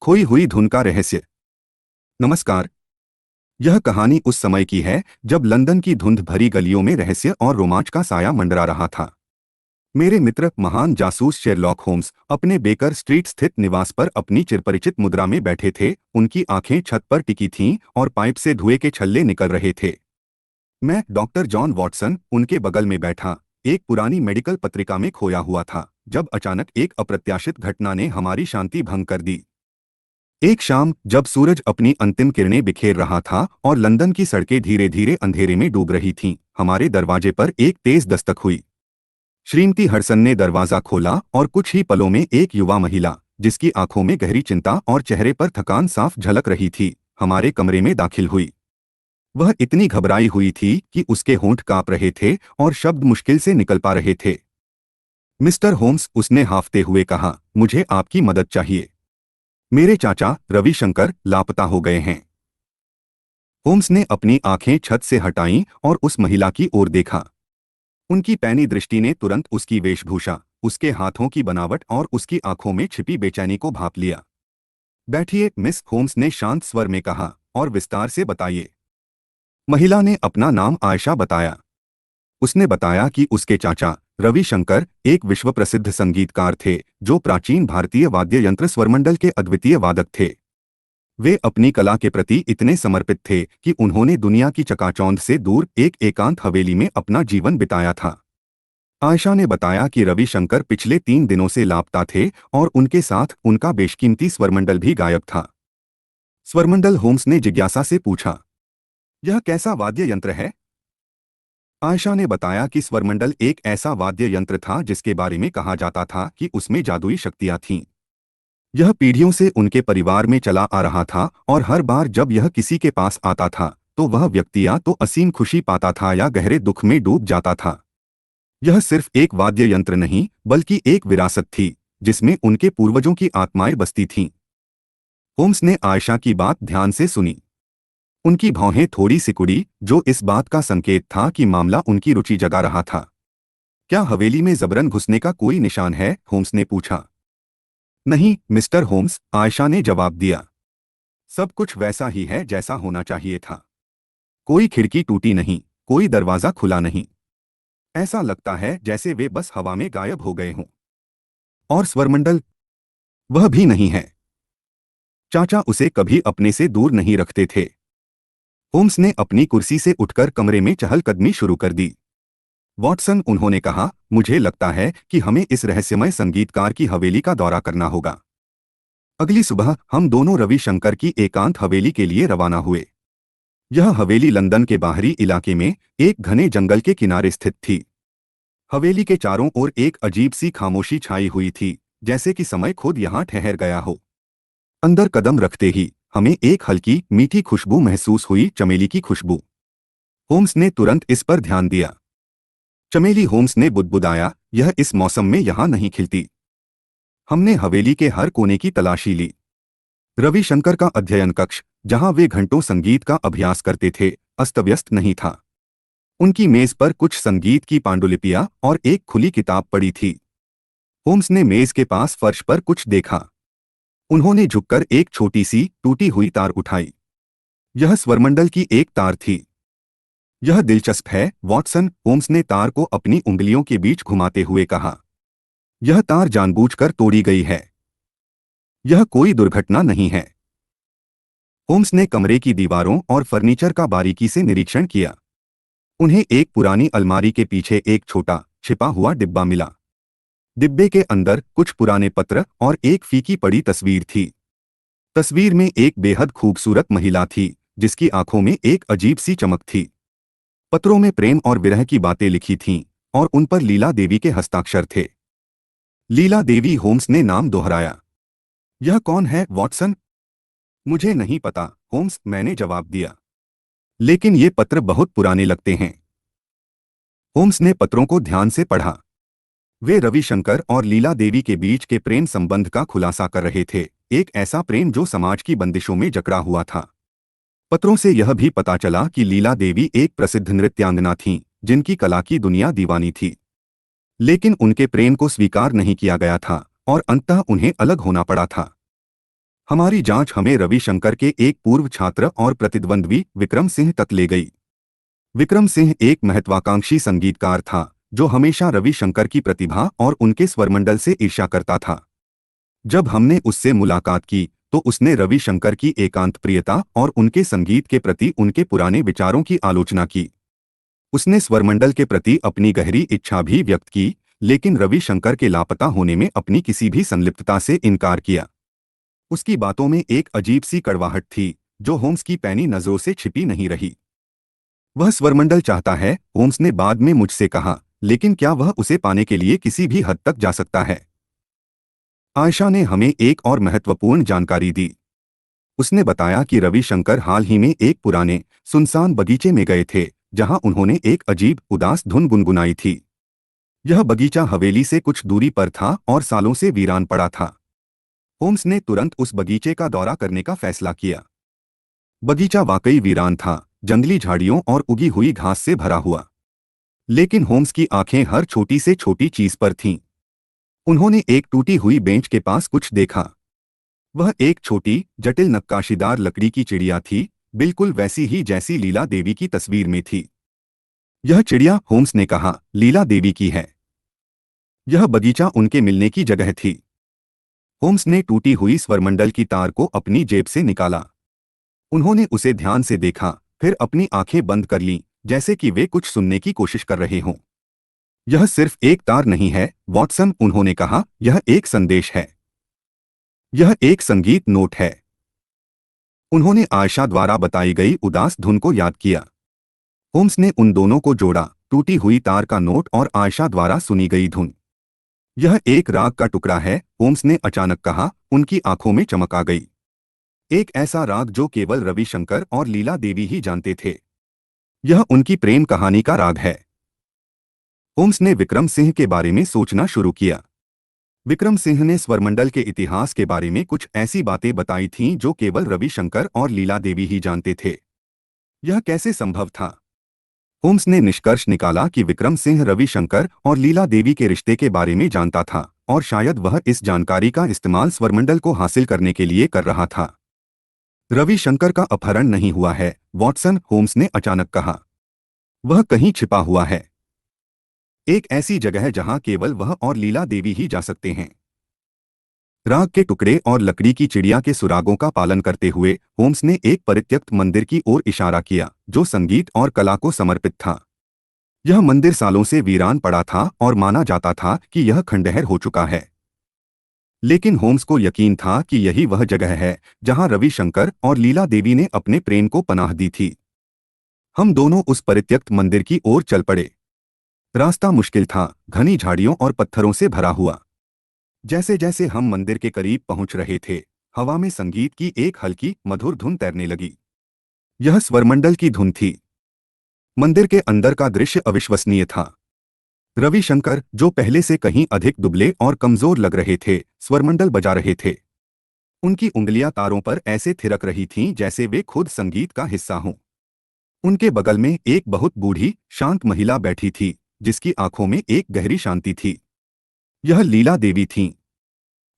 खोई हुई धुन का रहस्य। नमस्कार। यह कहानी उस समय की है जब लंदन की धुंध भरी गलियों में रहस्य और रोमांच का साया मंडरा रहा था। मेरे मित्र महान जासूस शेरलॉक होम्स अपने बेकर स्ट्रीट स्थित निवास पर अपनी चिरपरिचित मुद्रा में बैठे थे। उनकी आंखें छत पर टिकी थीं और पाइप से धुएं के छल्ले निकल रहे थे। मैं डॉक्टर जॉन वॉटसन उनके बगल में बैठा एक पुरानी मेडिकल पत्रिका में खोया हुआ था जब अचानक एक अप्रत्याशित घटना ने हमारी शांति भंग कर दी। एक शाम जब सूरज अपनी अंतिम किरणें बिखेर रहा था और लंदन की सड़कें धीरे धीरे अंधेरे में डूब रही थीं, हमारे दरवाजे पर एक तेज दस्तक हुई। श्रीमती हडसन ने दरवाजा खोला और कुछ ही पलों में एक युवा महिला, जिसकी आंखों में गहरी चिंता और चेहरे पर थकान साफ झलक रही थी, हमारे कमरे में दाखिल हुई। वह इतनी घबराई हुई थी कि उसके होंठ कांप रहे थे और शब्द मुश्किल से निकल पा रहे थे। मिस्टर होम्स, उसने हांफते हुए कहा, मुझे आपकी मदद चाहिए। मेरे चाचा रविशंकर लापता हो गए हैं। होम्स ने अपनी आंखें छत से हटाईं और उस महिला की ओर देखा। उनकी पैनी दृष्टि ने तुरंत उसकी वेशभूषा, उसके हाथों की बनावट और उसकी आंखों में छिपी बेचैनी को भांप लिया। बैठिए मिस, होम्स ने शांत स्वर में कहा, और विस्तार से बताइए। महिला ने अपना नाम आयशा बताया। उसने बताया कि उसके चाचा रविशंकर एक विश्व प्रसिद्ध संगीतकार थे जो प्राचीन भारतीय वाद्य यंत्र स्वरमंडल के अद्वितीय वादक थे। वे अपनी कला के प्रति इतने समर्पित थे कि उन्होंने दुनिया की चकाचौंध से दूर एक एकांत हवेली में अपना जीवन बिताया था। आयशा ने बताया कि रविशंकर पिछले 3 दिनों से लापता थे और उनके साथ उनका बेशकीमती स्वरमंडल भी गायब था। स्वरमंडल? होम्स ने जिज्ञासा से पूछा। यह कैसा वाद्य यंत्र है? आयशा ने बताया कि स्वरमंडल एक ऐसा वाद्य यंत्र था जिसके बारे में कहा जाता था कि उसमें जादुई शक्तियां थीं। यह पीढ़ियों से उनके परिवार में चला आ रहा था और हर बार जब यह किसी के पास आता था तो वह व्यक्ति या तो असीम खुशी पाता था या गहरे दुख में डूब जाता था। यह सिर्फ एक वाद्य यंत्र नहीं बल्कि एक विरासत थी जिसमें उनके पूर्वजों की आत्माएं बसती थीं। होम्स ने आयशा की बात ध्यान से सुनी। उनकी भौहें थोड़ी सिकुड़ी, जो इस बात का संकेत था कि मामला उनकी रुचि जगा रहा था। क्या हवेली में जबरन घुसने का कोई निशान है? होम्स ने पूछा। नहीं मिस्टर होम्स, आयशा ने जवाब दिया। सब कुछ वैसा ही है जैसा होना चाहिए था। कोई खिड़की टूटी नहीं, कोई दरवाजा खुला नहीं। ऐसा लगता है जैसे वे बस हवा में गायब हो गए हों। और स्वरमंडल? वह भी नहीं है। चाचा उसे कभी अपने से दूर नहीं रखते थे। होम्स ने अपनी कुर्सी से उठकर कमरे में चहलकदमी शुरू कर दी। वॉटसन, उन्होंने कहा, मुझे लगता है कि हमें इस रहस्यमय संगीतकार की हवेली का दौरा करना होगा। अगली सुबह हम दोनों रविशंकर की एकांत हवेली के लिए रवाना हुए। यह हवेली लंदन के बाहरी इलाके में एक घने जंगल के किनारे स्थित थी। हवेली के चारों ओर एक अजीब सी खामोशी छाई हुई थी, जैसे कि समय खुद यहाँ ठहर गया हो। अंदर कदम रखते ही हमें एक हल्की मीठी खुशबू महसूस हुई, चमेली की खुशबू। होम्स ने तुरंत इस पर ध्यान दिया। चमेली? होम्स ने बुदबुदाया, यह इस मौसम में यहाँ नहीं खिलती। हमने हवेली के हर कोने की तलाशी ली। रविशंकर का अध्ययन कक्ष, जहाँ वे घंटों संगीत का अभ्यास करते थे, अस्त-व्यस्त नहीं था। उनकी मेज पर कुछ संगीत की पांडुलिपियां और एक खुली किताब पड़ी थी। होम्स ने मेज के पास फर्श पर कुछ देखा। उन्होंने झुककर एक छोटी सी टूटी हुई तार उठाई। यह स्वरमंडल की एक तार थी। यह दिलचस्प है वॉटसन, होम्स ने तार को अपनी उंगलियों के बीच घुमाते हुए कहा। यह तार जानबूझकर तोड़ी गई है। यह कोई दुर्घटना नहीं है। होम्स ने कमरे की दीवारों और फर्नीचर का बारीकी से निरीक्षण किया। उन्हें एक पुरानी अलमारी के पीछे एक छोटा छिपा हुआ डिब्बा मिला। डिब्बे के अंदर कुछ पुराने पत्र और एक फीकी पड़ी तस्वीर थी। तस्वीर में एक बेहद खूबसूरत महिला थी जिसकी आंखों में एक अजीब सी चमक थी। पत्रों में प्रेम और विरह की बातें लिखी थीं और उन पर लीला देवी के हस्ताक्षर थे। लीला देवी? होम्स ने नाम दोहराया। यह कौन है वॉटसन? मुझे नहीं पता होम्स, मैंने जवाब दिया। लेकिन ये पत्र बहुत पुराने लगते हैं। होम्स ने पत्रों को ध्यान से पढ़ा। वे रविशंकर और लीला देवी के बीच के प्रेम संबंध का खुलासा कर रहे थे, एक ऐसा प्रेम जो समाज की बंदिशों में जकड़ा हुआ था। पत्रों से यह भी पता चला कि लीला देवी एक प्रसिद्ध नृत्यांगना थीं, जिनकी कला की दुनिया दीवानी थी। लेकिन उनके प्रेम को स्वीकार नहीं किया गया था और अंततः उन्हें अलग होना पड़ा था। हमारी जांच हमें रविशंकर के एक पूर्व छात्र और प्रतिद्वंद्वी विक्रम सिंह तक ले गई। विक्रम सिंह एक महत्वाकांक्षी संगीतकार था जो हमेशा रविशंकर की प्रतिभा और उनके स्वरमंडल से ईर्ष्या करता था। जब हमने उससे मुलाकात की तो उसने रविशंकर की एकांत प्रियता और उनके संगीत के प्रति उनके पुराने विचारों की आलोचना की। उसने स्वरमंडल के प्रति अपनी गहरी इच्छा भी व्यक्त की, लेकिन रविशंकर के लापता होने में अपनी किसी भी संलिप्तता से इनकार किया। उसकी बातों में एक अजीब सी कड़वाहट थी जो होम्स की पैनी नजरों से छिपी नहीं रही। वह स्वरमंडल चाहता है, होम्स ने बाद में मुझसे कहा, लेकिन क्या वह उसे पाने के लिए किसी भी हद तक जा सकता है? आयशा ने हमें एक और महत्वपूर्ण जानकारी दी। उसने बताया कि रविशंकर हाल ही में एक पुराने सुनसान बगीचे में गए थे जहां उन्होंने एक अजीब उदास धुन गुनगुनाई थी। यह बगीचा हवेली से कुछ दूरी पर था और सालों से वीरान पड़ा था। होम्स ने तुरंत उस बगीचे का दौरा करने का फैसला किया। बगीचा वाकई वीरान था, जंगली झाड़ियों और उगी हुई घास से भरा हुआ। लेकिन होम्स की आंखें हर छोटी से छोटी चीज पर थीं। उन्होंने एक टूटी हुई बेंच के पास कुछ देखा। वह एक छोटी, जटिल नक्काशीदार लकड़ी की चिड़िया थी, बिल्कुल वैसी ही जैसी लीला देवी की तस्वीर में थी। यह चिड़िया, होम्स ने कहा, लीला देवी की है। यह बगीचा उनके मिलने की जगह थी। होम्स ने टूटी हुई स्वरमंडल की तार को अपनी जेब से निकाला। उन्होंने उसे ध्यान से देखा, फिर अपनी आंखें बंद कर लीं, जैसे कि वे कुछ सुनने की कोशिश कर रहे हों। यह सिर्फ एक तार नहीं है, वॉटसन, उन्होंने कहा, यह एक संदेश है। यह एक संगीत नोट है। उन्होंने आयशा द्वारा बताई गई उदास धुन को याद किया। होम्स ने उन दोनों को जोड़ा, टूटी हुई तार का नोट और आयशा द्वारा सुनी गई धुन। यह एक राग का टुकड़ा है, होम्स ने अचानक कहा। उनकी आंखों में चमक आ गई। एक ऐसा राग जो केवल रविशंकर और लीला देवी ही जानते थे। यह उनकी प्रेम कहानी का राग है। होम्स ने विक्रम सिंह के बारे में सोचना शुरू किया। विक्रम सिंह ने स्वरमंडल के इतिहास के बारे में कुछ ऐसी बातें बताई थीं जो केवल रविशंकर और लीला देवी ही जानते थे। यह कैसे संभव था? होम्स ने निष्कर्ष निकाला कि विक्रम सिंह रविशंकर और लीला देवी के रिश्ते के बारे में जानता था और शायद वह इस जानकारी का इस्तेमाल स्वरमंडल को हासिल करने के लिए कर रहा था। रविशंकर का अपहरण नहीं हुआ है, वॉटसन, होम्स ने अचानक कहा। वह कहीं छिपा हुआ है। एक ऐसी जगह जहां केवल वह और लीला देवी ही जा सकते हैं। राग के टुकड़े और लकड़ी की चिड़िया के सुरागों का पालन करते हुए होम्स ने एक परित्यक्त मंदिर की ओर इशारा किया जो संगीत और कला को समर्पित था। यह मंदिर सालों से वीरान पड़ा था और माना जाता था कि यह खंडहर हो चुका है। लेकिन होम्स को यकीन था कि यही वह जगह है जहां रविशंकर और लीला देवी ने अपने प्रेम को पनाह दी थी। हम दोनों उस परित्यक्त मंदिर की ओर चल पड़े। रास्ता मुश्किल था, घनी झाड़ियों और पत्थरों से भरा हुआ। जैसे जैसे हम मंदिर के करीब पहुंच रहे थे, हवा में संगीत की एक हल्की, मधुर धुन तैरने लगी। यह स्वरमंडल की धुन थी। मंदिर के अंदर का दृश्य अविश्वसनीय था। रविशंकर, जो पहले से कहीं अधिक दुबले और कमजोर लग रहे थे, स्वरमंडल बजा रहे थे। उनकी उंगलियां तारों पर ऐसे थिरक रही थीं जैसे वे खुद संगीत का हिस्सा हों। उनके बगल में एक बहुत बूढ़ी, शांत महिला बैठी थी, जिसकी आंखों में एक गहरी शांति थी। यह लीला देवी थीं।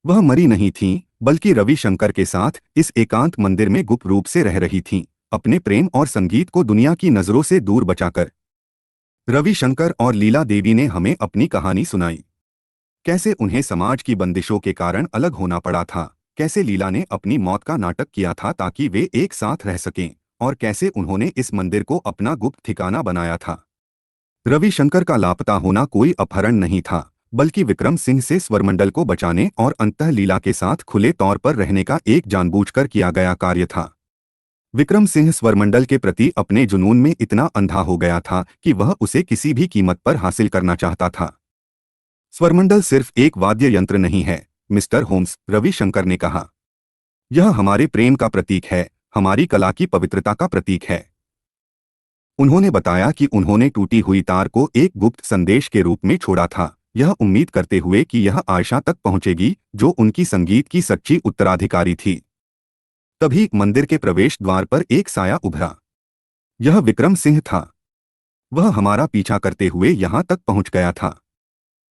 वह मरी नहीं थीं, बल्कि रविशंकर के साथ इस एकांत मंदिर में गुप्त रूप से रह रही थीं, अपने प्रेम और संगीत को दुनिया की नजरों से दूर बचाकर। रविशंकर और लीला देवी ने हमें अपनी कहानी सुनाई। कैसे उन्हें समाज की बंदिशों के कारण अलग होना पड़ा था, कैसे लीला ने अपनी मौत का नाटक किया था ताकि वे एक साथ रह सकें, और कैसे उन्होंने इस मंदिर को अपना गुप्त ठिकाना बनाया था। रविशंकर का लापता होना कोई अपहरण नहीं था, बल्कि विक्रम सिंह से स्वरमंडल को बचाने और अंतः लीला के साथ खुले तौर पर रहने का एक जानबूझकर किया गया कार्य था। विक्रम सिंह स्वरमंडल के प्रति अपने जुनून में इतना अंधा हो गया था कि वह उसे किसी भी कीमत पर हासिल करना चाहता था। स्वरमंडल सिर्फ एक वाद्य यंत्र नहीं है, मिस्टर होम्स, रविशंकर ने कहा। यह हमारे प्रेम का प्रतीक है, हमारी कला की पवित्रता का प्रतीक है। उन्होंने बताया कि उन्होंने टूटी हुई तार को एक गुप्त संदेश के रूप में छोड़ा था, यह उम्मीद करते हुए कि यह आयशा तक पहुंचेगी, जो उनकी संगीत की सच्ची उत्तराधिकारी थी। तभी मंदिर के प्रवेश द्वार पर एक साया उभरा। यह विक्रम सिंह था। वह हमारा पीछा करते हुए यहां तक पहुंच गया था।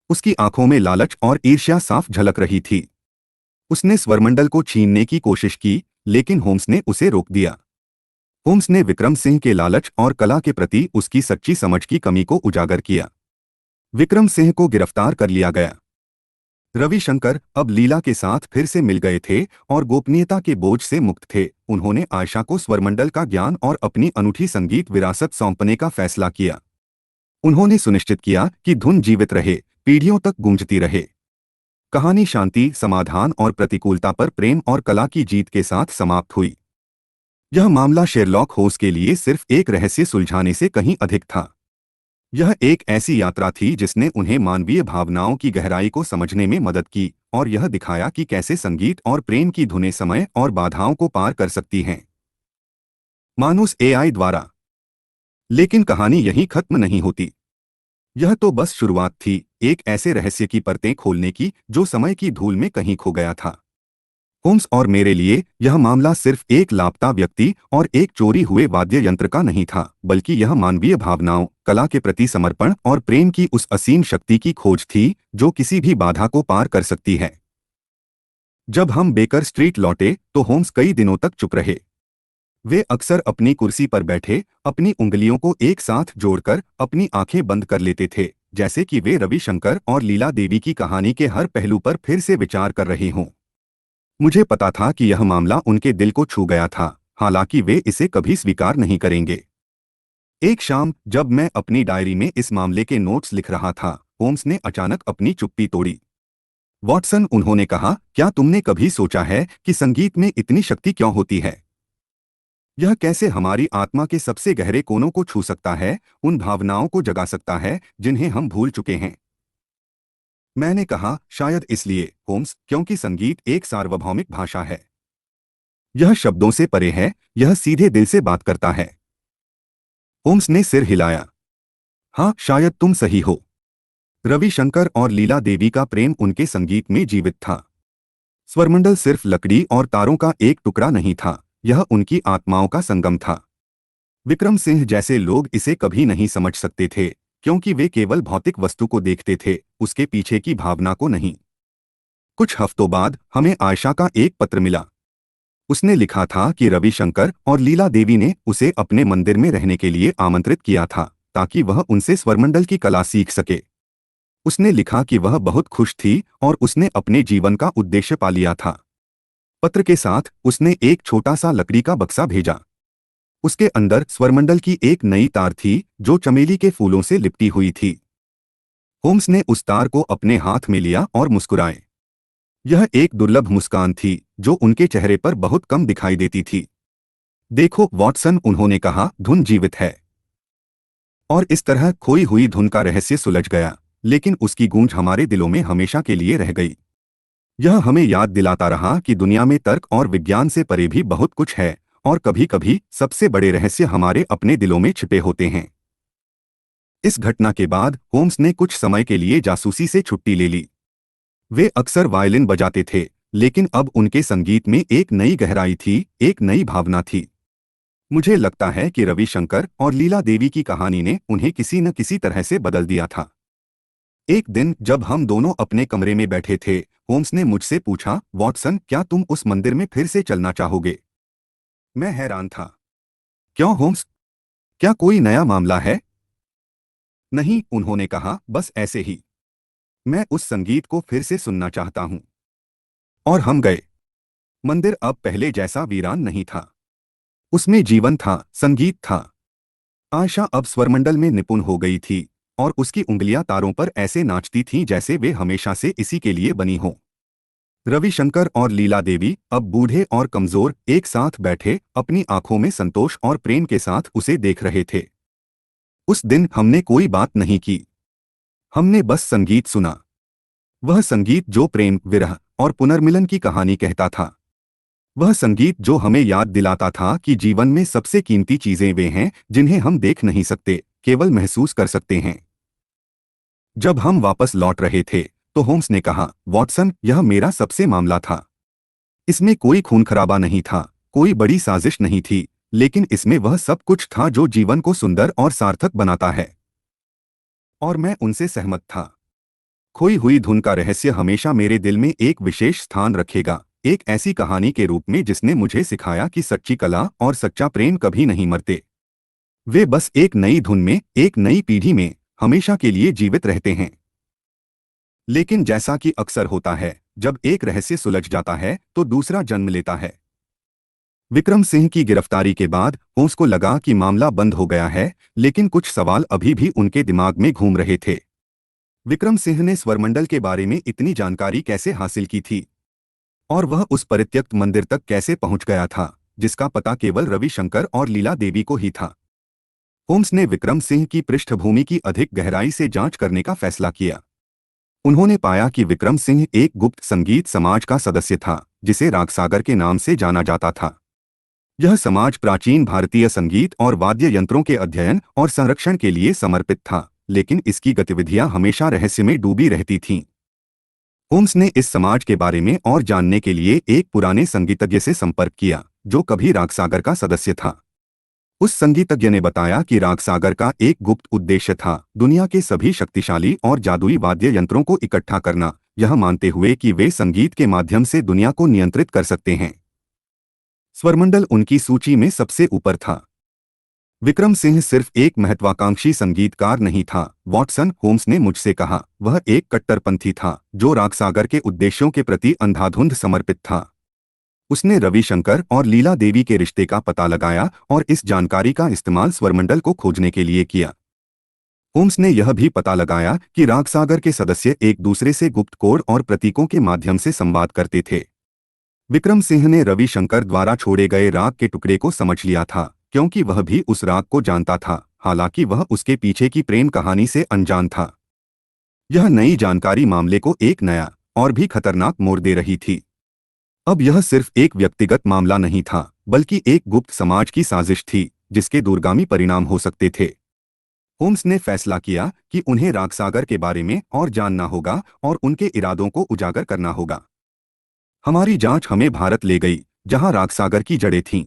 उसकी आंखों में लालच और ईर्ष्या साफ झलक रही थी। उसने स्वरमंडल को छीनने की कोशिश की, लेकिन होम्स ने उसे रोक दिया। होम्स ने विक्रम सिंह के लालच और कला के प्रति उसकी सच्ची समझ की कमी को उजागर किया। विक्रम सिंह को गिरफ्तार कर लिया गया। रविशंकर अब लीला के साथ फिर से मिल गए थे और गोपनीयता के बोझ से मुक्त थे। उन्होंने आयशा को स्वरमंडल का ज्ञान और अपनी अनूठी संगीत विरासत सौंपने का फैसला किया। उन्होंने सुनिश्चित किया कि धुन जीवित रहे, पीढ़ियों तक गूंजती रहे। कहानी शांति, समाधान और प्रतिकूलता पर प्रेम और कला की जीत के साथ समाप्त हुई। यह मामला शेरलॉक होम्स के लिए सिर्फ एक रहस्य सुलझाने से कहीं अधिक था। यह एक ऐसी यात्रा थी जिसने उन्हें मानवीय भावनाओं की गहराई को समझने में मदद की और यह दिखाया कि कैसे संगीत और प्रेम की धुनें समय और बाधाओं को पार कर सकती हैं। मानुस एआई द्वारा। लेकिन कहानी यहीं खत्म नहीं होती। यह तो बस शुरुआत थी, एक ऐसे रहस्य की परतें खोलने की जो समय की धूल में कहीं खो गया था। होम्स और मेरे लिए यह मामला सिर्फ एक लापता व्यक्ति और एक चोरी हुए वाद्य यंत्र का नहीं था, बल्कि यह मानवीय भावनाओं, कला के प्रति समर्पण और प्रेम की उस असीम शक्ति की खोज थी जो किसी भी बाधा को पार कर सकती है। जब हम बेकर स्ट्रीट लौटे तो होम्स कई दिनों तक चुप रहे। वे अक्सर अपनी कुर्सी पर बैठे अपनी उंगलियों को एक साथ जोड़कर अपनी आंखें बंद कर लेते थे, जैसे कि वे रविशंकर और लीला देवी की कहानी के हर पहलू पर फिर से विचार कर रहे हों। मुझे पता था कि यह मामला उनके दिल को छू गया था, हालांकि वे इसे कभी स्वीकार नहीं करेंगे। एक शाम जब मैं अपनी डायरी में इस मामले के नोट्स लिख रहा था, होम्स ने अचानक अपनी चुप्पी तोड़ी। वॉटसन, उन्होंने कहा, क्या तुमने कभी सोचा है कि संगीत में इतनी शक्ति क्यों होती है? यह कैसे हमारी आत्मा के सबसे गहरे कोनों को छू सकता है, उन भावनाओं को जगा सकता है जिन्हें हम भूल चुके हैं। मैंने कहा, शायद इसलिए होम्स, क्योंकि संगीत एक सार्वभौमिक भाषा है। यह शब्दों से परे है, यह सीधे दिल से बात करता है। होम्स ने सिर हिलाया। हाँ, शायद तुम सही हो। रविशंकर और लीला देवी का प्रेम उनके संगीत में जीवित था। स्वरमंडल सिर्फ लकड़ी और तारों का एक टुकड़ा नहीं था, यह उनकी आत्माओं का संगम था। विक्रम सिंह जैसे लोग इसे कभी नहीं समझ सकते थे, क्योंकि वे केवल भौतिक वस्तु को देखते थे, उसके पीछे की भावना को नहीं। कुछ हफ्तों बाद हमें आयशा का एक पत्र मिला। उसने लिखा था कि रविशंकर और लीला देवी ने उसे अपने मंदिर में रहने के लिए आमंत्रित किया था, ताकि वह उनसे स्वरमंडल की कला सीख सके। उसने लिखा कि वह बहुत खुश थी और उसने अपने जीवन का उद्देश्य पा लिया था। पत्र के साथ उसने एक छोटा सा लकड़ी का बक्सा भेजा। उसके अंदर स्वरमंडल की एक नई तार थी जो चमेली के फूलों से लिपटी हुई थी। होम्स ने उस तार को अपने हाथ में लिया और मुस्कुराए। यह एक दुर्लभ मुस्कान थी जो उनके चेहरे पर बहुत कम दिखाई देती थी। देखो वॉटसन, उन्होंने कहा, धुन जीवित है। और इस तरह खोई हुई धुन का रहस्य सुलझ गया, लेकिन उसकी गूंज हमारे दिलों में हमेशा के लिए रह गई। यह हमें याद दिलाता रहा कि दुनिया में तर्क और विज्ञान से परे भी बहुत कुछ है, और कभी-कभी सबसे बड़े रहस्य हमारे अपने दिलों में छिपे होते हैं। इस घटना के बाद होम्स ने कुछ समय के लिए जासूसी से छुट्टी ले ली। वे अक्सर वायलिन बजाते थे, लेकिन अब उनके संगीत में एक नई गहराई थी, एक नई भावना थी। मुझे लगता है कि रविशंकर और लीला देवी की कहानी ने उन्हें किसी न किसी तरह से बदल दिया था। एक दिन जब हम दोनों अपने कमरे में बैठे थे, होम्स ने मुझसे पूछा, वॉटसन, क्या तुम उस मंदिर में फिर से चलना चाहोगे? मैं हैरान था। क्यों होम्स? क्या कोई नया मामला है? नहीं, उन्होंने कहा, बस ऐसे ही। मैं उस संगीत को फिर से सुनना चाहता हूँ। और हम गए। मंदिर अब पहले जैसा वीरान नहीं था। उसमें जीवन था, संगीत था। आयशा अब स्वरमंडल में निपुण हो गई थी और उसकी उंगलियां तारों पर ऐसे नाचती थीं जैसे वे हमेशा से इसी के लिए बनी हों। रविशंकर और लीला देवी अब बूढ़े और कमजोर एक साथ बैठे अपनी आंखों में संतोष और प्रेम के साथ उसे देख रहे थे। उस दिन हमने कोई बात नहीं की। हमने बस संगीत सुना। वह संगीत जो प्रेम, विरह और पुनर्मिलन की कहानी कहता था। वह संगीत जो हमें याद दिलाता था कि जीवन में सबसे कीमती चीजें वे हैं जिन्हें हम देख नहीं सकते, केवल महसूस कर सकते हैं। जब हम वापस लौट रहे थे तो होम्स ने कहा, वॉटसन, यह मेरा सबसे मामला था। इसमें कोई खून खराबा नहीं था, कोई बड़ी साजिश नहीं थी, लेकिन इसमें वह सब कुछ था जो जीवन को सुंदर और सार्थक बनाता है। और मैं उनसे सहमत था। खोई हुई धुन का रहस्य हमेशा मेरे दिल में एक विशेष स्थान रखेगा, एक ऐसी कहानी के रूप में जिसने मुझे सिखाया कि सच्ची कला और सच्चा प्रेम कभी नहीं मरते। वे बस एक नई धुन में, एक नई पीढ़ी में हमेशा के लिए जीवित रहते हैं। लेकिन जैसा कि अक्सर होता है, जब एक रहस्य सुलझ जाता है तो दूसरा जन्म लेता है। विक्रम सिंह की गिरफ्तारी के बाद होम्स को लगा कि मामला बंद हो गया है, लेकिन कुछ सवाल अभी भी उनके दिमाग में घूम रहे थे। विक्रम सिंह ने स्वरमंडल के बारे में इतनी जानकारी कैसे हासिल की थी, और वह उस परित्यक्त मंदिर तक कैसे पहुंच गया था जिसका पता केवल रविशंकर और लीला देवी को ही था। होम्स ने विक्रम सिंह की पृष्ठभूमि की अधिक गहराई से जांच करने का फैसला किया। उन्होंने पाया कि विक्रम सिंह एक गुप्त संगीत समाज का सदस्य था जिसे रागसागर के नाम से जाना जाता था। यह समाज प्राचीन भारतीय संगीत और वाद्य यंत्रों के अध्ययन और संरक्षण के लिए समर्पित था, लेकिन इसकी गतिविधियां हमेशा रहस्य में डूबी रहती थीं। होम्स ने इस समाज के बारे में और जानने के लिए एक पुराने संगीतज्ञ से संपर्क किया जो कभी रागसागर का सदस्य था। उस संगीतज्ञ ने बताया कि रागसागर का एक गुप्त उद्देश्य था दुनिया के सभी शक्तिशाली और जादुई वाद्य यंत्रों को इकट्ठा करना, यह मानते हुए कि वे संगीत के माध्यम से दुनिया को नियंत्रित कर सकते हैं। स्वरमंडल उनकी सूची में सबसे ऊपर था। विक्रम सिंह सिर्फ एक महत्वाकांक्षी संगीतकार नहीं था, वॉटसन, होम्स ने मुझसे कहा, वह एक कट्टरपंथी था जो रागसागर के उद्देश्यों के प्रति अंधाधुंध समर्पित था। उसने रविशंकर और लीला देवी के रिश्ते का पता लगाया और इस जानकारी का इस्तेमाल स्वरमंडल को खोजने के लिए किया। होम्स ने यह भी पता लगाया कि रागसागर के सदस्य एक दूसरे से गुप्त कोड और प्रतीकों के माध्यम से संवाद करते थे। विक्रम सिंह ने रविशंकर द्वारा छोड़े गए राग के टुकड़े को समझ लिया था, क्योंकि वह भी उस राग को जानता था, हालांकि वह उसके पीछे की प्रेम कहानी से अनजान था। यह नई जानकारी मामले को एक नया और भी खतरनाक मोड़ दे रही थी। अब यह सिर्फ एक व्यक्तिगत मामला नहीं था, बल्कि एक गुप्त समाज की साजिश थी जिसके दूरगामी परिणाम हो सकते थे। होम्स ने फैसला किया कि उन्हें रागसागर के बारे में और जानना होगा और उनके इरादों को उजागर करना होगा। हमारी जांच हमें भारत ले गई, जहां रागसागर की जड़ें थीं।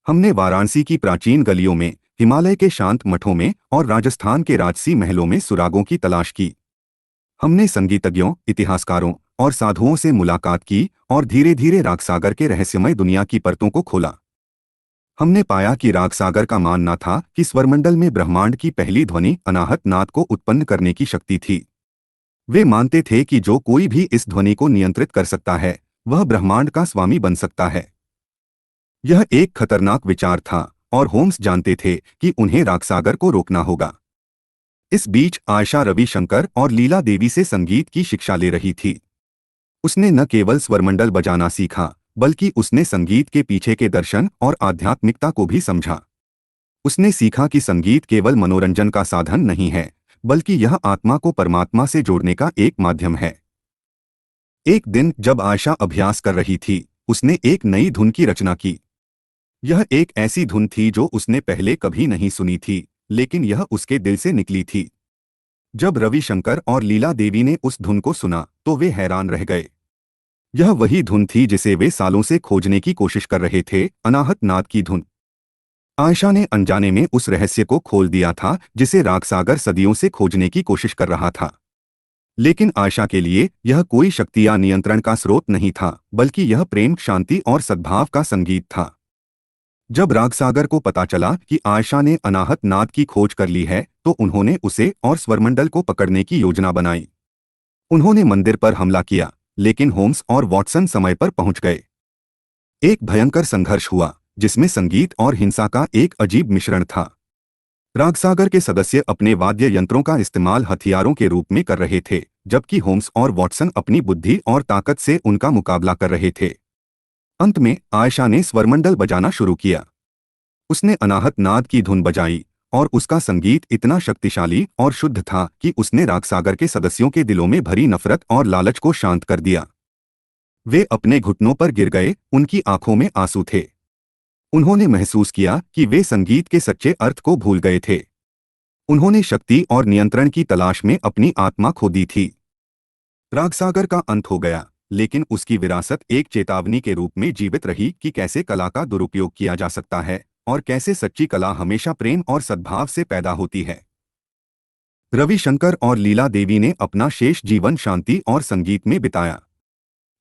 हमने वाराणसी की प्राचीन गलियों में, हिमालय के शांत मठों में और राजस्थान के राजसी महलों में सुरागों की तलाश की। हमने संगीतज्ञों, इतिहासकारों और साधुओं से मुलाकात की और धीरे धीरे रागसागर के रहस्यमय दुनिया की परतों को खोला। हमने पाया कि रागसागर का मानना था कि स्वरमंडल में ब्रह्मांड की पहली ध्वनि अनाहत नाद को उत्पन्न करने की शक्ति थी। वे मानते थे कि जो कोई भी इस ध्वनि को नियंत्रित कर सकता है, वह ब्रह्मांड का स्वामी बन सकता है। यह एक खतरनाक विचार था और होम्स जानते थे कि उन्हें रागसागर को रोकना होगा। इस बीच आयशा रविशंकर और लीला देवी से संगीत की शिक्षा ले रही थी। उसने न केवल स्वरमंडल बजाना सीखा, बल्कि उसने संगीत के पीछे के दर्शन और आध्यात्मिकता को भी समझा। उसने सीखा कि संगीत केवल मनोरंजन का साधन नहीं है, बल्कि यह आत्मा को परमात्मा से जोड़ने का एक माध्यम है। एक दिन जब आयशा अभ्यास कर रही थी, उसने एक नई धुन की रचना की। यह एक ऐसी धुन थी जो उसने पहले कभी नहीं सुनी थी, लेकिन यह उसके दिल से निकली थी। जब रविशंकर और लीला देवी ने उस धुन को सुना तो वे हैरान रह गए। यह वही धुन थी जिसे वे सालों से खोजने की कोशिश कर रहे थे, अनाहत नाद की धुन। आयशा ने अनजाने में उस रहस्य को खोल दिया था जिसे रागसागर सदियों से खोजने की कोशिश कर रहा था। लेकिन आयशा के लिए यह कोई शक्ति या नियंत्रण का स्रोत नहीं था, बल्कि यह प्रेम, शांति और सद्भाव का संगीत था। जब रागसागर को पता चला कि आयशा ने अनाहत नाद की खोज कर ली है, तो उन्होंने उसे और स्वरमंडल को पकड़ने की योजना बनाई। उन्होंने मंदिर पर हमला किया, लेकिन होम्स और वॉटसन समय पर पहुंच गए। एक भयंकर संघर्ष हुआ जिसमें संगीत और हिंसा का एक अजीब मिश्रण था। रागसागर के सदस्य अपने वाद्य यंत्रों का इस्तेमाल हथियारों के रूप में कर रहे थे, जबकि होम्स और वॉटसन अपनी बुद्धि और ताकत से उनका मुकाबला कर रहे थे। अंत में आयशा ने स्वरमंडल बजाना शुरू किया। उसने अनाहत नाद की धुन बजाई और उसका संगीत इतना शक्तिशाली और शुद्ध था कि उसने रागसागर के सदस्यों के दिलों में भरी नफरत और लालच को शांत कर दिया। वे अपने घुटनों पर गिर गए, उनकी आंखों में आंसू थे। उन्होंने महसूस किया कि वे संगीत के सच्चे अर्थ को भूल गए थे। उन्होंने शक्ति और नियंत्रण की तलाश में अपनी आत्मा खो दी थी। रागसागर का अंत हो गया, लेकिन उसकी विरासत एक चेतावनी के रूप में जीवित रही कि कैसे कला का दुरुपयोग किया जा सकता है और कैसे सच्ची कला हमेशा प्रेम और सद्भाव से पैदा होती है। रविशंकर और लीला देवी ने अपना शेष जीवन शांति और संगीत में बिताया।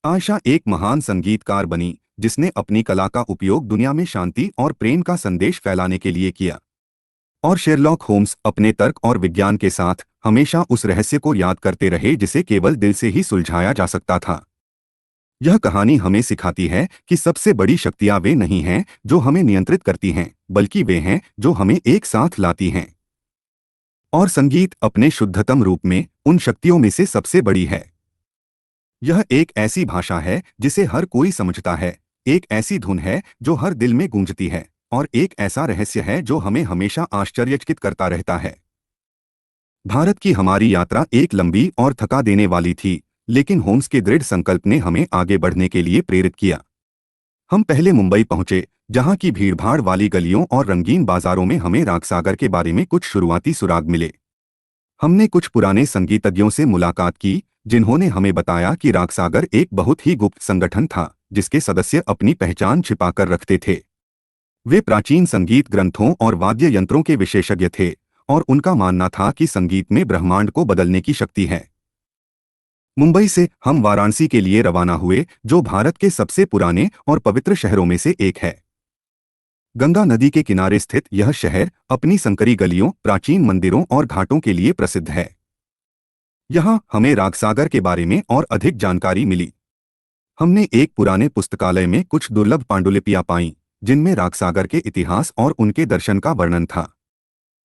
आयशा एक महान संगीतकार बनी जिसने अपनी कला का उपयोग दुनिया में शांति और प्रेम का संदेश फैलाने के लिए किया। और शेरलॉक होम्स अपने तर्क और विज्ञान के साथ हमेशा उस रहस्य को याद करते रहे जिसे केवल दिल से ही सुलझाया जा सकता था। यह कहानी हमें सिखाती है कि सबसे बड़ी शक्तियां वे नहीं हैं जो हमें नियंत्रित करती हैं, बल्कि वे हैं जो हमें एक साथ लाती हैं। और संगीत अपने शुद्धतम रूप में उन शक्तियों में से सबसे बड़ी है। यह एक ऐसी भाषा है जिसे हर कोई समझता है, एक ऐसी धुन है जो हर दिल में गूंजती है, और एक ऐसा रहस्य है जो हमें हमेशा आश्चर्यचकित करता रहता है। भारत की हमारी यात्रा एक लंबी और थका देने वाली थी, लेकिन होम्स के दृढ़ संकल्प ने हमें आगे बढ़ने के लिए प्रेरित किया। हम पहले मुंबई पहुंचे, जहां की भीड़भाड़ वाली गलियों और रंगीन बाजारों में हमें रागसागर के बारे में कुछ शुरुआती सुराग मिले। हमने कुछ पुराने संगीतज्ञों से मुलाकात की, जिन्होंने हमें बताया कि रागसागर एक बहुत ही गुप्त संगठन था जिसके सदस्य अपनी पहचान छिपाकर रखते थे। वे प्राचीन संगीत ग्रंथों और वाद्य यंत्रों के विशेषज्ञ थे, और उनका मानना था कि संगीत में ब्रह्मांड को बदलने की शक्ति है। मुंबई से हम वाराणसी के लिए रवाना हुए, जो भारत के सबसे पुराने और पवित्र शहरों में से एक है। गंगा नदी के किनारे स्थित यह शहर अपनी संकरी गलियों, प्राचीन मंदिरों और घाटों के लिए प्रसिद्ध है। यहाँ हमें रागसागर के बारे में और अधिक जानकारी मिली। हमने एक पुराने पुस्तकालय में कुछ दुर्लभ पांडुलिपियां पाईं, जिनमें रागसागर के इतिहास और उनके दर्शन का वर्णन था।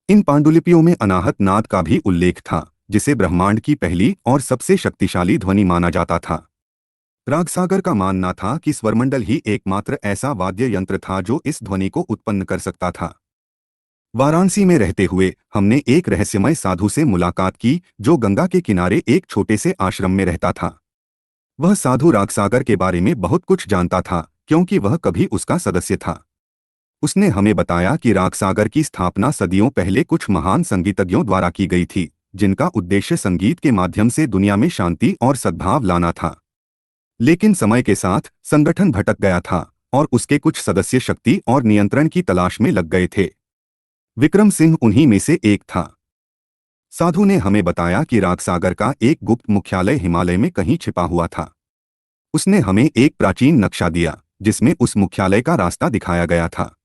इन पांडुलिपियों में अनाहत नाद का भी उल्लेख था, जिसे ब्रह्मांड की पहली और सबसे शक्तिशाली ध्वनि माना जाता था। रागसागर का मानना था कि स्वरमंडल ही एकमात्र ऐसा वाद्य यंत्र था जो इस ध्वनि को उत्पन्न कर सकता था। वाराणसी में रहते हुए हमने एक रहस्यमय साधु से मुलाकात की, जो गंगा के किनारे एक छोटे से आश्रम में रहता था। वह साधु रागसागर के बारे में बहुत कुछ जानता था, क्योंकि वह कभी उसका सदस्य था। उसने हमें बताया कि रागसागर की स्थापना सदियों पहले कुछ महान संगीतज्ञों द्वारा की गई थी, जिनका उद्देश्य संगीत के माध्यम से दुनिया में शांति और सद्भाव लाना था। लेकिन समय के साथ संगठन भटक गया था, और उसके कुछ सदस्य शक्ति और नियंत्रण की तलाश में लग गए थे। विक्रम सिंह उन्हीं में से एक था। साधु ने हमें बताया कि रागसागर का एक गुप्त मुख्यालय हिमालय में कहीं छिपा हुआ था। उसने हमें एक प्राचीन नक्शा दिया, जिसमें उस मुख्यालय का रास्ता दिखाया गया था।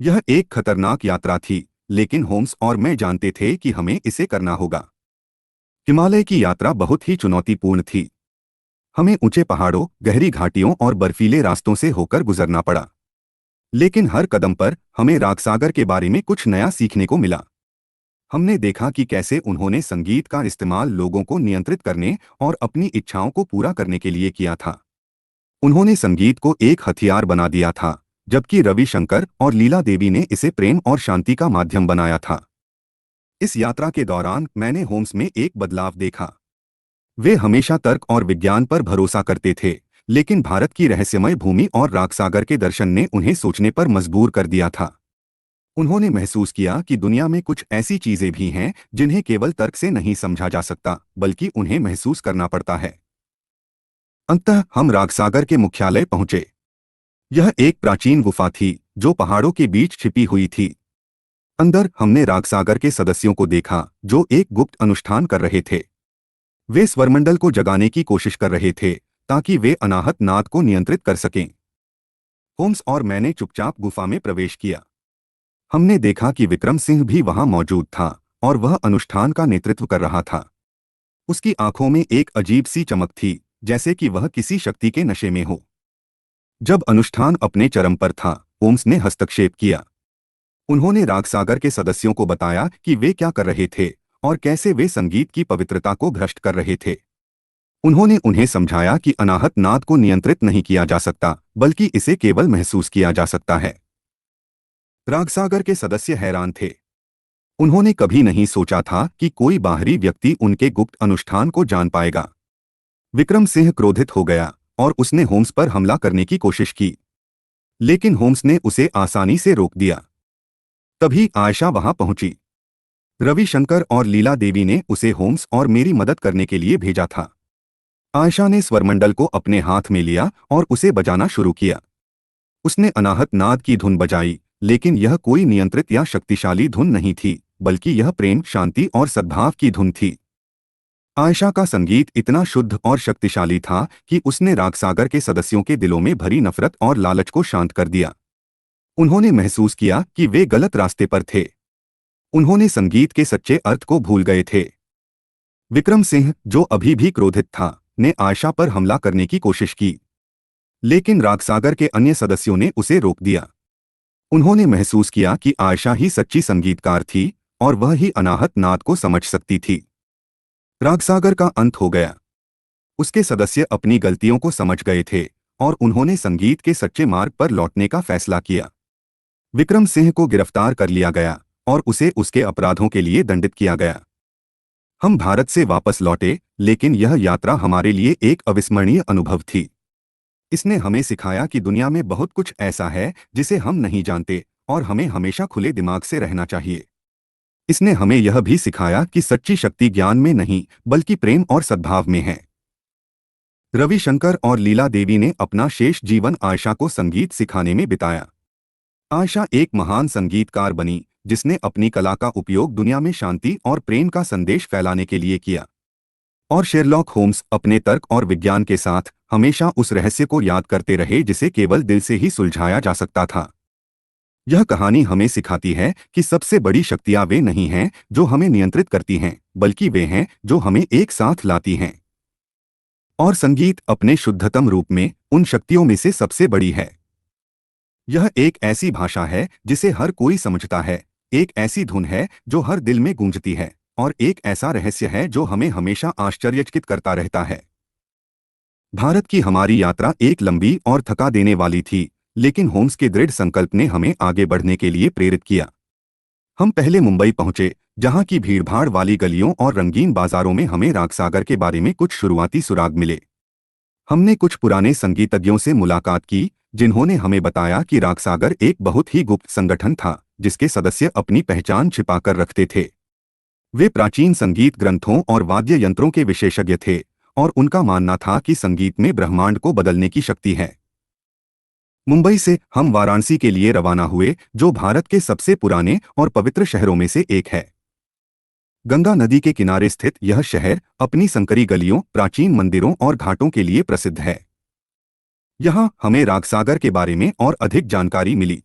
यह एक खतरनाक यात्रा थी, लेकिन होम्स और मैं जानते थे कि हमें इसे करना होगा। हिमालय की यात्रा बहुत ही चुनौतीपूर्ण थी। हमें ऊंचे पहाड़ों, गहरी घाटियों और बर्फीले रास्तों से होकर गुजरना पड़ा। लेकिन हर कदम पर हमें रागसागर के बारे में कुछ नया सीखने को मिला। हमने देखा कि कैसे उन्होंने संगीत का इस्तेमाल लोगों को नियंत्रित करने और अपनी इच्छाओं को पूरा करने के लिए किया था। उन्होंने संगीत को एक हथियार बना दिया था, जबकि रविशंकर और लीला देवी ने इसे प्रेम और शांति का माध्यम बनाया था। इस यात्रा के दौरान मैंने होम्स में एक बदलाव देखा। वे हमेशा तर्क और विज्ञान पर भरोसा करते थे, लेकिन भारत की रहस्यमय भूमि और रागसागर के दर्शन ने उन्हें सोचने पर मजबूर कर दिया था। उन्होंने महसूस किया कि दुनिया में कुछ ऐसी चीजें भी हैं जिन्हें केवल तर्क से नहीं समझा जा सकता, बल्कि उन्हें महसूस करना पड़ता है। अंततः हम रागसागर के मुख्यालय पहुंचे। यह एक प्राचीन गुफा थी जो पहाड़ों के बीच छिपी हुई थी। अंदर हमने रागसागर के सदस्यों को देखा, जो एक गुप्त अनुष्ठान कर रहे थे। वे स्वरमंडल को जगाने की कोशिश कर रहे थे, ताकि वे अनाहत नाद को नियंत्रित कर सकें। होम्स और मैंने चुपचाप गुफा में प्रवेश किया। हमने देखा कि विक्रम सिंह भी वहां मौजूद था, और वह अनुष्ठान का नेतृत्व कर रहा था। उसकी आंखों में एक अजीब सी चमक थी, जैसे कि वह किसी शक्ति के नशे में हो। जब अनुष्ठान अपने चरम पर था, होम्स ने हस्तक्षेप किया। उन्होंने रागसागर के सदस्यों को बताया कि वे क्या कर रहे थे और कैसे वे संगीत की पवित्रता को भ्रष्ट कर रहे थे। उन्होंने उन्हें समझाया कि अनाहत नाद को नियंत्रित नहीं किया जा सकता, बल्कि इसे केवल महसूस किया जा सकता है। रागसागर के सदस्य हैरान थे। उन्होंने कभी नहीं सोचा था कि कोई बाहरी व्यक्ति उनके गुप्त अनुष्ठान को जान पाएगा। विक्रम सिंह क्रोधित हो गया और उसने होम्स पर हमला करने की कोशिश की, लेकिन होम्स ने उसे आसानी से रोक दिया। तभी आयशा वहां पहुंची। रविशंकर और लीला देवी ने उसे होम्स और मेरी मदद करने के लिए भेजा था। आयशा ने स्वरमंडल को अपने हाथ में लिया और उसे बजाना शुरू किया। उसने अनाहत नाद की धुन बजाई, लेकिन यह कोई नियंत्रित या शक्तिशाली धुन नहीं थी, बल्कि यह प्रेम, शांति और सद्भाव की धुन थी। आयशा का संगीत इतना शुद्ध और शक्तिशाली था कि उसने रागसागर के सदस्यों के दिलों में भरी नफरत और लालच को शांत कर दिया। उन्होंने महसूस किया कि वे गलत रास्ते पर थे। उन्होंने संगीत के सच्चे अर्थ को भूल गए थे। विक्रम सिंह, जो अभी भी क्रोधित था, ने आयशा पर हमला करने की कोशिश की, लेकिन रागसागर के अन्य सदस्यों ने उसे रोक दिया। उन्होंने महसूस किया कि आयशा ही सच्ची संगीतकार थी और वह ही अनाहत नाद को समझ सकती थी। रागसागर का अंत हो गया। उसके सदस्य अपनी गलतियों को समझ गए थे और उन्होंने संगीत के सच्चे मार्ग पर लौटने का फैसला किया। विक्रम सिंह को गिरफ्तार कर लिया गया और उसे उसके अपराधों के लिए दंडित किया गया। हम भारत से वापस लौटे, लेकिन यह यात्रा हमारे लिए एक अविस्मरणीय अनुभव थी। इसने हमें सिखाया कि दुनिया में बहुत कुछ ऐसा है जिसे हम नहीं जानते और हमें हमेशा खुले दिमाग से रहना चाहिए। इसने हमें यह भी सिखाया कि सच्ची शक्ति ज्ञान में नहीं, बल्कि प्रेम और सद्भाव में है। रविशंकर और लीला देवी ने अपना शेष जीवन आयशा को संगीत सिखाने में बिताया। आयशा एक महान संगीतकार बनी जिसने अपनी कला का उपयोग दुनिया में शांति और प्रेम का संदेश फैलाने के लिए किया। और शेरलॉक होम्स अपने तर्क और विज्ञान के साथ हमेशा उस रहस्य को याद करते रहे जिसे केवल दिल से ही सुलझाया जा सकता था। यह कहानी हमें सिखाती है कि सबसे बड़ी शक्तियां वे नहीं हैं जो हमें नियंत्रित करती हैं, बल्कि वे हैं जो हमें एक साथ लाती हैं। और संगीत अपने शुद्धतम रूप में उन शक्तियों में से सबसे बड़ी है। यह एक ऐसी भाषा है जिसे हर कोई समझता है, एक ऐसी धुन है जो हर दिल में गूंजती है, और एक ऐसा रहस्य है जो हमें हमेशा आश्चर्यचकित करता रहता है। भारत की हमारी यात्रा एक लंबी और थका देने वाली थी, लेकिन होम्स के दृढ़ संकल्प ने हमें आगे बढ़ने के लिए प्रेरित किया। हम पहले मुंबई पहुंचे, जहां की भीड़भाड़ वाली गलियों और रंगीन बाजारों में हमें रागसागर के बारे में कुछ शुरुआती सुराग मिले। हमने कुछ पुराने संगीतज्ञों से मुलाकात की, जिन्होंने हमें बताया कि रागसागर एक बहुत ही गुप्त संगठन था जिसके सदस्य अपनी पहचान छिपाकर रखते थे। वे प्राचीन संगीत ग्रंथों और वाद्य यंत्रों के विशेषज्ञ थे और उनका मानना था कि संगीत में ब्रह्मांड को बदलने की शक्ति है। मुंबई से हम वाराणसी के लिए रवाना हुए, जो भारत के सबसे पुराने और पवित्र शहरों में से एक है। गंगा नदी के किनारे स्थित यह शहर अपनी संकरी गलियों, प्राचीन मंदिरों और घाटों के लिए प्रसिद्ध है। यहाँ हमें रागसागर के बारे में और अधिक जानकारी मिली।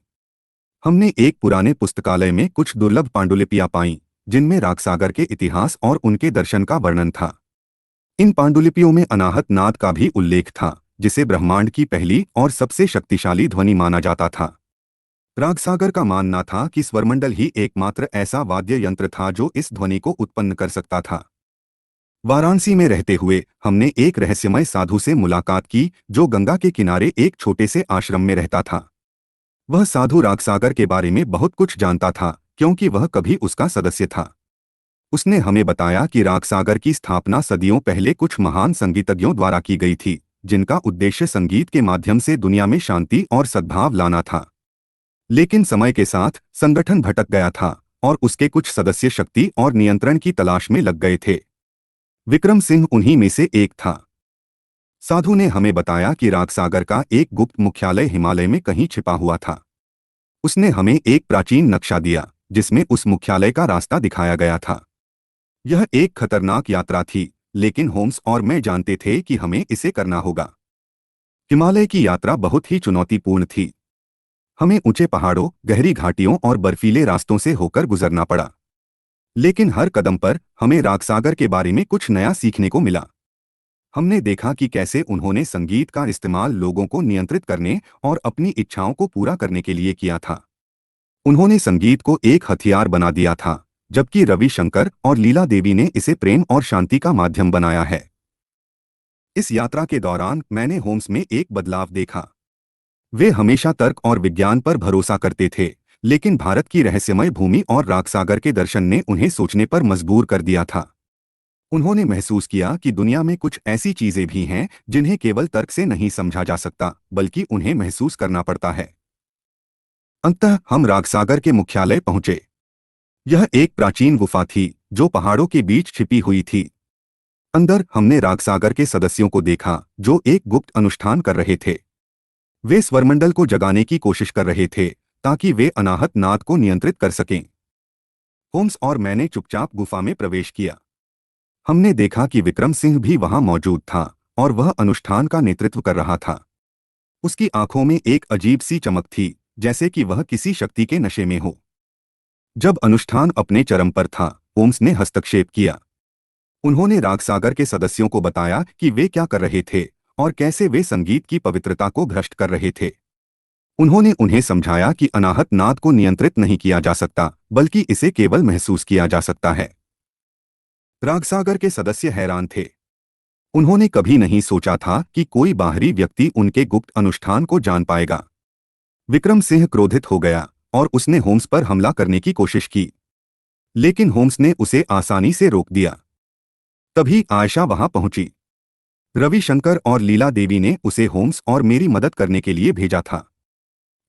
हमने एक पुराने पुस्तकालय में कुछ दुर्लभ पांडुलिपियां पाईं, जिनमें रागसागर के इतिहास और उनके दर्शन का वर्णन था। इन पांडुलिपियों में अनाहत नाद का भी उल्लेख था, जिसे ब्रह्मांड की पहली और सबसे शक्तिशाली ध्वनि माना जाता था। रागसागर का मानना था कि स्वरमंडल ही एकमात्र ऐसा वाद्य यंत्र था जो इस ध्वनि को उत्पन्न कर सकता था। वाराणसी में रहते हुए हमने एक रहस्यमय साधु से मुलाकात की, जो गंगा के किनारे एक छोटे से आश्रम में रहता था। वह साधु रागसागर के बारे में बहुत कुछ जानता था, क्योंकि वह कभी उसका सदस्य था। उसने हमें बताया कि रागसागर की स्थापना सदियों पहले कुछ महान संगीतज्ञों द्वारा की गई थी, जिनका उद्देश्य संगीत के माध्यम से दुनिया में शांति और सद्भाव लाना था। लेकिन समय के साथ संगठन भटक गया था और उसके कुछ सदस्य शक्ति और नियंत्रण की तलाश में लग गए थे। विक्रम सिंह उन्हीं में से एक था। साधु ने हमें बताया कि रागसागर का एक गुप्त मुख्यालय हिमालय में कहीं छिपा हुआ था। उसने हमें एक प्राचीन नक्शा दिया, जिसमें उस मुख्यालय का रास्ता दिखाया गया था। यह एक खतरनाक यात्रा थी, लेकिन होम्स और मैं जानते थे कि हमें इसे करना होगा। हिमालय की यात्रा बहुत ही चुनौतीपूर्ण थी। हमें ऊंचे पहाड़ों, गहरी घाटियों और बर्फीले रास्तों से होकर गुजरना पड़ा। लेकिन हर कदम पर हमें रागसागर के बारे में कुछ नया सीखने को मिला। हमने देखा कि कैसे उन्होंने संगीत का इस्तेमाल लोगों को नियंत्रित करने और अपनी इच्छाओं को पूरा करने के लिए किया था। उन्होंने संगीत को एक हथियार बना दिया था, जबकि रविशंकर और लीला देवी ने इसे प्रेम और शांति का माध्यम बनाया है। इस यात्रा के दौरान मैंने होम्स में एक बदलाव देखा। वे हमेशा तर्क और विज्ञान पर भरोसा करते थे, लेकिन भारत की रहस्यमय भूमि और रागसागर के दर्शन ने उन्हें सोचने पर मजबूर कर दिया था। उन्होंने महसूस किया कि दुनिया में कुछ ऐसी चीजें भी हैं जिन्हें केवल तर्क से नहीं समझा जा सकता, बल्कि उन्हें महसूस करना पड़ता है। अंततः हम रागसागर के मुख्यालय पहुंचे। यह एक प्राचीन गुफा थी जो पहाड़ों के बीच छिपी हुई थी। अंदर हमने रागसागर के सदस्यों को देखा, जो एक गुप्त अनुष्ठान कर रहे थे। वे स्वरमंडल को जगाने की कोशिश कर रहे थे ताकि वे अनाहत नाद को नियंत्रित कर सकें। होम्स और मैंने चुपचाप गुफा में प्रवेश किया। हमने देखा कि विक्रम सिंह भी वहां मौजूद था और वह अनुष्ठान का नेतृत्व कर रहा था। उसकी आंखों में एक अजीब सी चमक थी, जैसे कि वह किसी शक्ति के नशे में हो। जब अनुष्ठान अपने चरम पर था, होम्स ने हस्तक्षेप किया। उन्होंने रागसागर के सदस्यों को बताया कि वे क्या कर रहे थे और कैसे वे संगीत की पवित्रता को भ्रष्ट कर रहे थे। उन्होंने उन्हें समझाया कि अनाहत नाद को नियंत्रित नहीं किया जा सकता, बल्कि इसे केवल महसूस किया जा सकता है। रागसागर के सदस्य हैरान थे। उन्होंने कभी नहीं सोचा था कि कोई बाहरी व्यक्ति उनके गुप्त अनुष्ठान को जान पाएगा। विक्रम सिंह क्रोधित हो गया और उसने होम्स पर हमला करने की कोशिश की, लेकिन होम्स ने उसे आसानी से रोक दिया। तभी आयशा वहां पहुंची। रविशंकर और लीला देवी ने उसे होम्स और मेरी मदद करने के लिए भेजा था।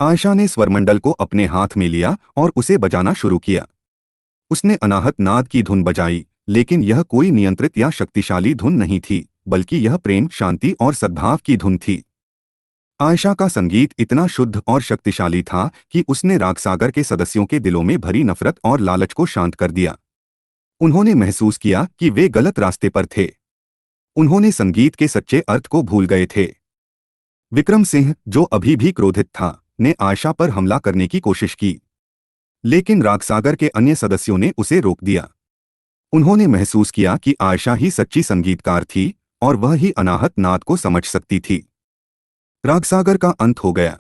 आयशा ने स्वरमंडल को अपने हाथ में लिया और उसे बजाना शुरू किया। उसने अनाहत नाद की धुन बजाई, लेकिन यह कोई नियंत्रित या शक्तिशाली धुन नहीं थी, बल्कि यह प्रेम, शांति और सद्भाव की धुन थी। आयशा का संगीत इतना शुद्ध और शक्तिशाली था कि उसने रागसागर के सदस्यों के दिलों में भरी नफरत और लालच को शांत कर दिया। उन्होंने महसूस किया कि वे गलत रास्ते पर थे। उन्होंने संगीत के सच्चे अर्थ को भूल गए थे। विक्रम सिंह, जो अभी भी क्रोधित था, ने आयशा पर हमला करने की कोशिश की, लेकिन रागसागर के अन्य सदस्यों ने उसे रोक दिया। उन्होंने महसूस किया कि आयशा ही सच्ची संगीतकार थी और वह ही अनाहत नाद को समझ सकती थी। रागसागर का अंत हो गया।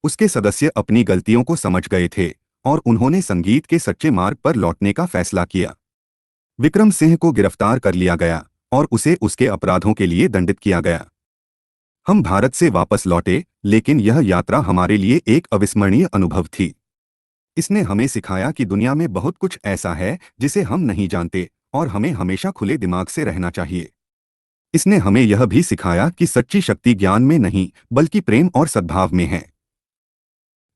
उसके सदस्य अपनी गलतियों को समझ गए थे और उन्होंने संगीत के सच्चे मार्ग पर लौटने का फैसला किया। विक्रम सिंह को गिरफ्तार कर लिया गया और उसे उसके अपराधों के लिए दंडित किया गया। हम भारत से वापस लौटे, लेकिन यह यात्रा हमारे लिए एक अविस्मरणीय अनुभव थी। इसने हमें सिखाया कि दुनिया में बहुत कुछ ऐसा है जिसे हम नहीं जानते और हमें हमेशा खुले दिमाग से रहना चाहिए। इसने हमें यह भी सिखाया कि सच्ची शक्ति ज्ञान में नहीं, बल्कि प्रेम और सद्भाव में है।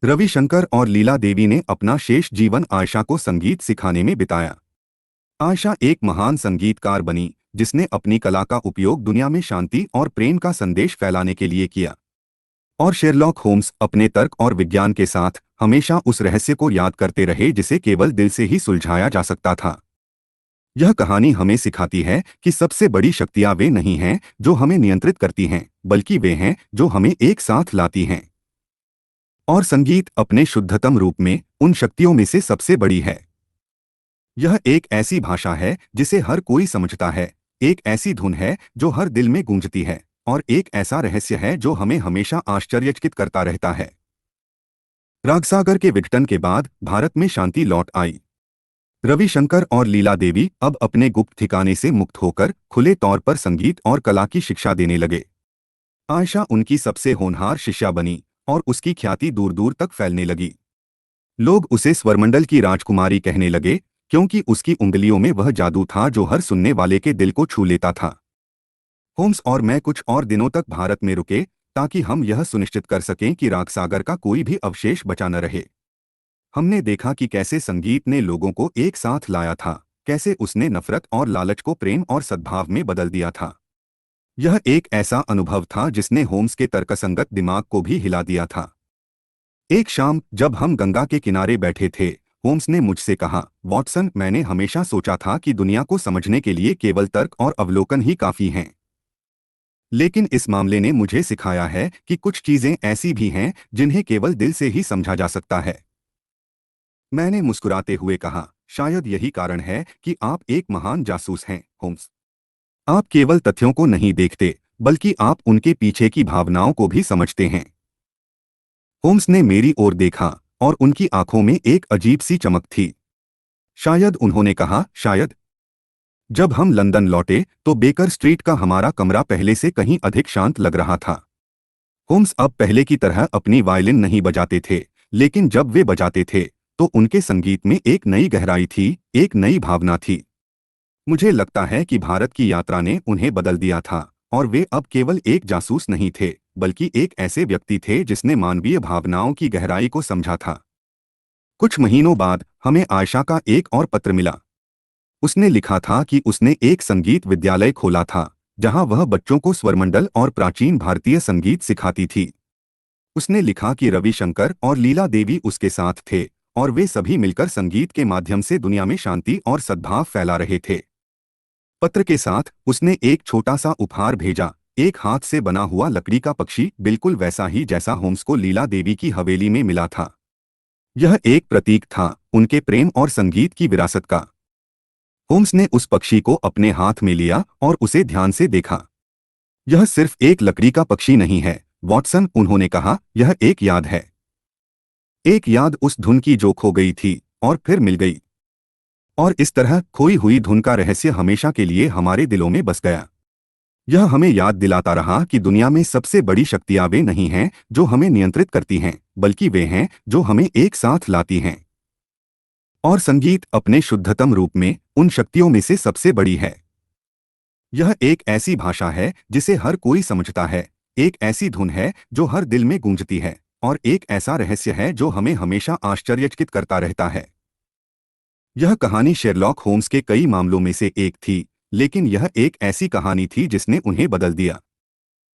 रविशंकर और लीला देवी ने अपना शेष जीवन आयशा को संगीत सिखाने में बिताया। आयशा एक महान संगीतकार बनी, जिसने अपनी कला का उपयोग दुनिया में शांति और प्रेम का संदेश फैलाने के लिए किया। और शेरलॉक होम्स अपने तर्क और विज्ञान के साथ हमेशा उस रहस्य को याद करते रहे जिसे केवल दिल से ही सुलझाया जा सकता था। यह कहानी हमें सिखाती है कि सबसे बड़ी शक्तियां वे नहीं हैं जो हमें नियंत्रित करती हैं, बल्कि वे हैं जो हमें एक साथ लाती हैं। और संगीत अपने शुद्धतम रूप में उन शक्तियों में से सबसे बड़ी है। यह एक ऐसी भाषा है जिसे हर कोई समझता है, एक ऐसी धुन है जो हर दिल में गूंजती है, और एक ऐसा रहस्य है जो हमें हमेशा आश्चर्यचकित करता रहता है। रागसागर के विघटन के बाद भारत में शांति लौट आई। रविशंकर और लीला देवी अब अपने गुप्त ठिकाने से मुक्त होकर खुले तौर पर संगीत और कला की शिक्षा देने लगे। आयशा उनकी सबसे होनहार शिष्या बनी और उसकी ख्याति दूर दूर तक फैलने लगी। लोग उसे स्वरमंडल की राजकुमारी कहने लगे, क्योंकि उसकी उंगलियों में वह जादू था जो हर सुनने वाले के दिल को छू लेता था। होम्स और मैं कुछ और दिनों तक भारत में रुके, ताकि हम यह सुनिश्चित कर सकें कि रागसागर का कोई भी अवशेष बचा न रहे। हमने देखा कि कैसे संगीत ने लोगों को एक साथ लाया था, कैसे उसने नफरत और लालच को प्रेम और सद्भाव में बदल दिया था। यह एक ऐसा अनुभव था जिसने होम्स के तर्कसंगत दिमाग को भी हिला दिया था। एक शाम जब हम गंगा के किनारे बैठे थे, होम्स ने मुझसे कहा, वॉटसन, मैंने हमेशा सोचा था कि दुनिया को समझने के लिए केवल तर्क और अवलोकन ही काफी हैं। लेकिन इस मामले ने मुझे सिखाया है कि कुछ चीजें ऐसी भी हैं जिन्हें केवल दिल से ही समझा जा सकता है। मैंने मुस्कुराते हुए कहा, शायद यही कारण है कि आप एक महान जासूस हैं, होम्स। आप केवल तथ्यों को नहीं देखते, बल्कि आप उनके पीछे की भावनाओं को भी समझते हैं। होम्स ने मेरी ओर देखा और उनकी आंखों में एक अजीब सी चमक थी। शायद, उन्होंने कहा, शायद। जब हम लंदन लौटे तो बेकर स्ट्रीट का हमारा कमरा पहले से कहीं अधिक शांत लग रहा था। होम्स अब पहले की तरह अपनी वायलिन नहीं बजाते थे, लेकिन जब वे बजाते थे तो उनके संगीत में एक नई गहराई थी, एक नई भावना थी। मुझे लगता है कि भारत की यात्रा ने उन्हें बदल दिया था और वे अब केवल एक जासूस नहीं थे, बल्कि एक ऐसे व्यक्ति थे जिसने मानवीय भावनाओं की गहराई को समझा था। कुछ महीनों बाद हमें आयशा का एक और पत्र मिला। उसने लिखा था कि उसने एक संगीत विद्यालय खोला था जहां वह बच्चों को स्वरमंडल और प्राचीन भारतीय संगीत सिखाती थी। उसने लिखा कि रविशंकर और लीला देवी उसके साथ थे और वे सभी मिलकर संगीत के माध्यम से दुनिया में शांति और सद्भाव फैला रहे थे। पत्र के साथ उसने एक छोटा सा उपहार भेजा, एक हाथ से बना हुआ लकड़ी का पक्षी, बिल्कुल वैसा ही जैसा होम्स को लीला देवी की हवेली में मिला था। यह एक प्रतीक था उनके प्रेम और संगीत की विरासत का। होम्स ने उस पक्षी को अपने हाथ में लिया और उसे ध्यान से देखा। यह सिर्फ एक लकड़ी का पक्षी नहीं है, वॉटसन, उन्होंने कहा, यह एक याद है। एक याद उस धुन की जो खो गई थी और फिर मिल गई। और इस तरह खोई हुई धुन का रहस्य हमेशा के लिए हमारे दिलों में बस गया। यह हमें याद दिलाता रहा कि दुनिया में सबसे बड़ी शक्तियां वे नहीं हैं जो हमें नियंत्रित करती हैं, बल्कि वे हैं जो हमें एक साथ लाती हैं। और संगीत अपने शुद्धतम रूप में उन शक्तियों में से सबसे बड़ी है। यह एक ऐसी भाषा है जिसे हर कोई समझता है, एक ऐसी धुन है जो हर दिल में गूंजती है, और एक ऐसा रहस्य है जो हमें हमेशा आश्चर्यचकित करता रहता है। यह कहानी शेरलॉक होम्स के कई मामलों में से एक थी, लेकिन यह एक ऐसी कहानी थी जिसने उन्हें बदल दिया।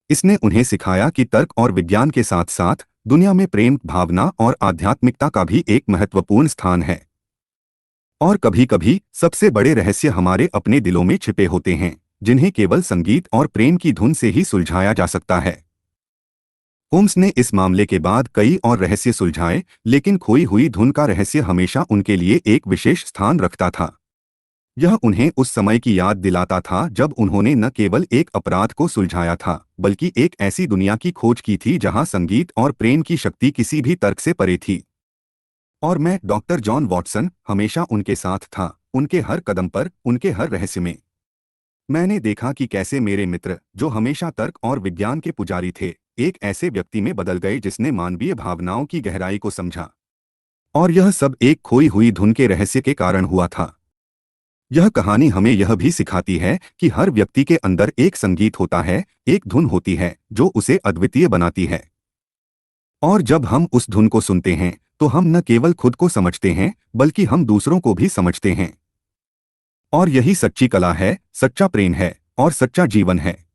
इसने उन्हें सिखाया कि तर्क और विज्ञान के साथ साथ दुनिया में प्रेम, भावना और आध्यात्मिकता का भी एक महत्वपूर्ण स्थान है। और कभी-कभी सबसे बड़े रहस्य हमारे अपने दिलों में छिपे होते हैं, जिन्हें केवल संगीत और प्रेम की धुन से ही सुलझाया जा सकता है। होम्स ने इस मामले के बाद कई और रहस्य सुलझाए, लेकिन खोई हुई धुन का रहस्य हमेशा उनके लिए एक विशेष स्थान रखता था। यह उन्हें उस समय की याद दिलाता था जब उन्होंने न केवल एक अपराध को सुलझाया था, बल्कि एक ऐसी दुनिया की खोज की थी जहां संगीत और प्रेम की शक्ति किसी भी तर्क से परे थी। और मैं, डॉक्टर जॉन वॉटसन, हमेशा उनके साथ था, उनके हर कदम पर, उनके हर रहस्य में। मैंने देखा कि कैसे मेरे मित्र, जो हमेशा तर्क और विज्ञान के पुजारी थे, एक ऐसे व्यक्ति में बदल गए जिसने मानवीय भावनाओं की गहराई को समझा। और यह सब एक खोई हुई धुन के रहस्य के कारण हुआ था। यह कहानी हमें यह भी सिखाती है कि हर व्यक्ति के अंदर एक संगीत होता है, एक धुन होती है जो उसे अद्वितीय बनाती है। और जब हम उस धुन को सुनते हैं तो हम न केवल खुद को समझते हैं, बल्कि हम दूसरों को भी समझते हैं। और यही सच्ची कला है, सच्चा प्रेम है और सच्चा जीवन है।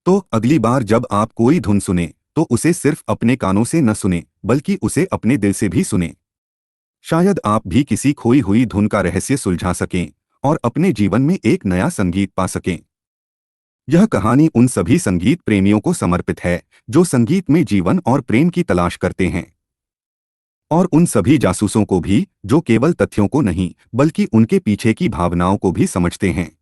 तो अगली बार जब आप कोई धुन सुने तो उसे सिर्फ अपने कानों से न सुने, बल्कि उसे अपने दिल से भी सुने। शायद आप भी किसी खोई हुई धुन का रहस्य सुलझा सकें और अपने जीवन में एक नया संगीत पा सकें। यह कहानी उन सभी संगीत प्रेमियों को समर्पित है जो संगीत में जीवन और प्रेम की तलाश करते हैं, और उन सभी जासूसों को भी जो केवल तथ्यों को नहीं बल्कि उनके पीछे की भावनाओं को भी समझते हैं।